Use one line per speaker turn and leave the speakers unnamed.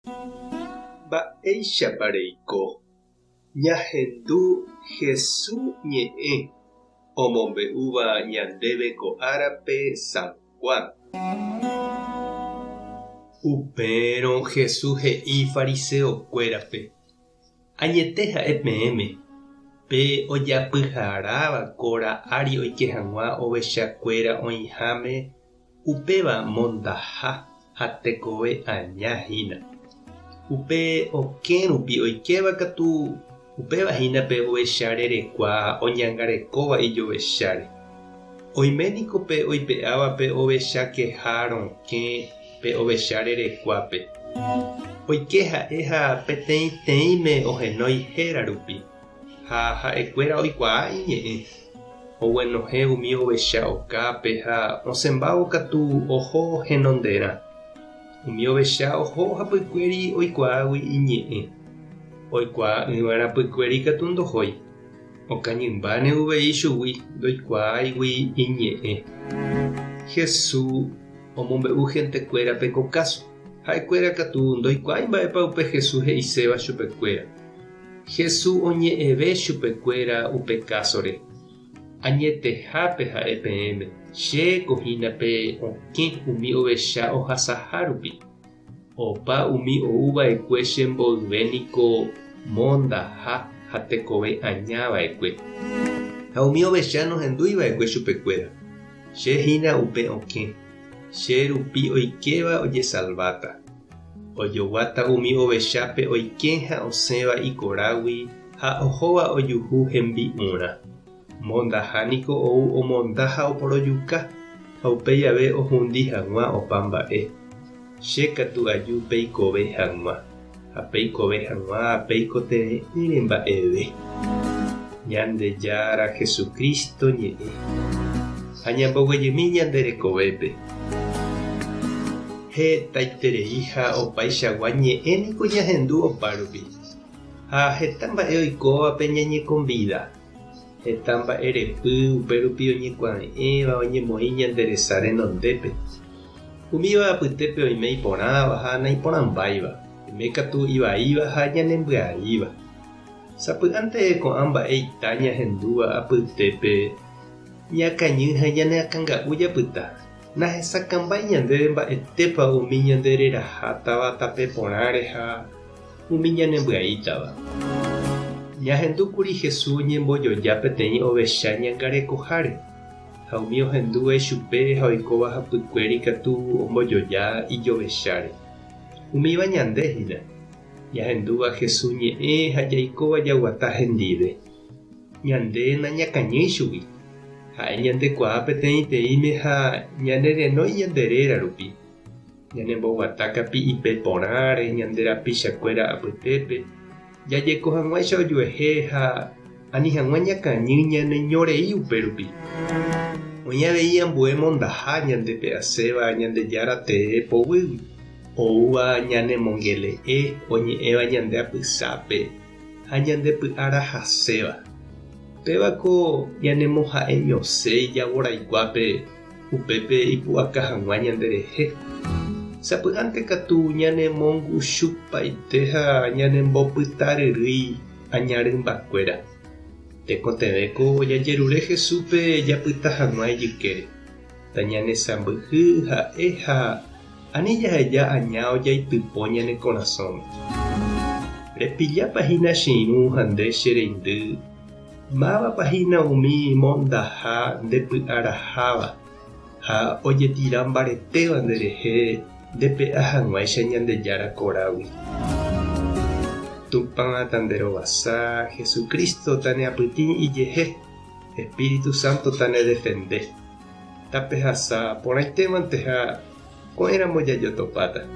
Mba'éichapareiko ñahendu Jesús ñe'ẽ omombe'úva ñandéve ko árape San Juan. Upérõ Jesús he'i fariseokuérape: añete ha'e peẽme, pe ojapyharáva kora'ári oike hag̃ua ovechakuéra oĩháme upéva mondaha ha tekove añahína. Upe okẽrupi oikeva katu upéva hína pe ovecha rerekua oñangarekóva ijovecháre. Oiméniko pe oipe'áva pe ovecha kehárõke pe ovecha rerekuápe. Oike ha'e ha peteĩteĩme ohenói héra rupi. Ha ha'ekuéra oikuaa iñe'ẽ. Oguenohẽ umi ovecha okápe ha osẽmbávo katu oho henondérã. Umi ovecha oho hapykuéri oikuaágui iñe'ẽ. Oikuaa yvárã pykuéri katu ndohói. Okañymbáne uvei chugui ndoikuaaigui iñe'ẽ. Jesús omombe'u hentekuérape ko káso. Ha'ekuéra katu ndoikuaái mba'épa upe Jesús he'iséva chupekuéra. Jesús oñe'ẽve chupekuéra upe kásore. Añetehápe ha'e peẽme, che kohína pe okẽ umi ovecha ohasaha rupi. Opa umi ouva'ekue chemboyvéniko mondaha ha tekove añava'ekue. Ha umi ovecha nohendúiva'ekue chupekuéra. Che hína upe okẽ. Che rupi oikeva ojesalváta. Ojoguáta umi ovechápe oike ha osẽva ikorágui ha ohóva ojuhu hembi'urã. Mondahániko ou omonda ha oporojuka ha upéi ave ohundi hag̃ua opa mba'e. Che katu aju peikove hag̃ua. Ha peikove hag̃ua peikotere'ỹre mba'eve. Ñandejára Jesukristo ñe'ẽ. Ha ñamboguejymi ñanderekovépe. Hetaiterei ha opaichagua ñe'ẽniko ñahendu opárupi. Ha heta mba'e oikóva pe ñañekonvida. Heta mba'erepy upérupi oñekuaa'ẽva oñemoĩ ñanderesa renondépe. Umíva apytépe oime iporãva ha naiporãmbáiva. Oime katu ivaíva ha ñanembya'íva. Sapy'ánte ko'ã mba'e ita ñahendúva apytépe ñakañy ha ñaneakãnga'u japyta. Nahesakãmbái ñandéve mba'etépa umi ñandererahátava tape porãre ha umi ñanembya'ítava. Ñahendúkuri Jesús ñembojoja peteĩ ovecha ñangarekoháre. Ha umi ohendúve chupe ha oikóva hapykuéri katu ombojoja ijovecháre. Umíva ñandéhína. Ñahendúva Jesús ñe'ẽ ha jaikóva jaguata hendive. Ñande nañakañýi chugui. Ha'e ñandekuaa peteĩteĩme ha ñanerenói ñanderéra rupi. Ñanemboguata kapi'ipe porãre ñanderapichakuéra apytépe. Jajeko hag̃uáicha ojuehe ha ani hag̃ua ñakañy ñaneñorei upérupi. Oĩ avei ambue mondaha ñandepe aséva ñandejára tee poguýgui. Oúva ñanemongele'e oñe'ẽva ñande apysápe ha ñandepy'ára haséva. Pévako ñanemoha'e ñosẽ ijavoraikuápe upépe ipu'aka hag̃ua ñanderehe. Sapy'ánte katu ñanemonguchupaite ha ñanembopytaryrýi añarymbakuéra. Tekotevẽko jajerure Jesúspe japyta hag̃ua ijykére. Ta ñanesãmbyhy ha'e ha ani jaheja aña ojaitypo ñane korasõme. Repijapahína chiru ha nde che reindy. Mávapahína umi mondaha ndepy'araháva ha ojetira mbaretéva nderehe ndepe'a hag̃uáicha ñandejára korágui. Tupã tanderovasa, Jesucristo taneapytĩ ijehe, Espíritu Santo tanedefende. Tapehasa porãitémante ha ko'ẽramo jajotopáta.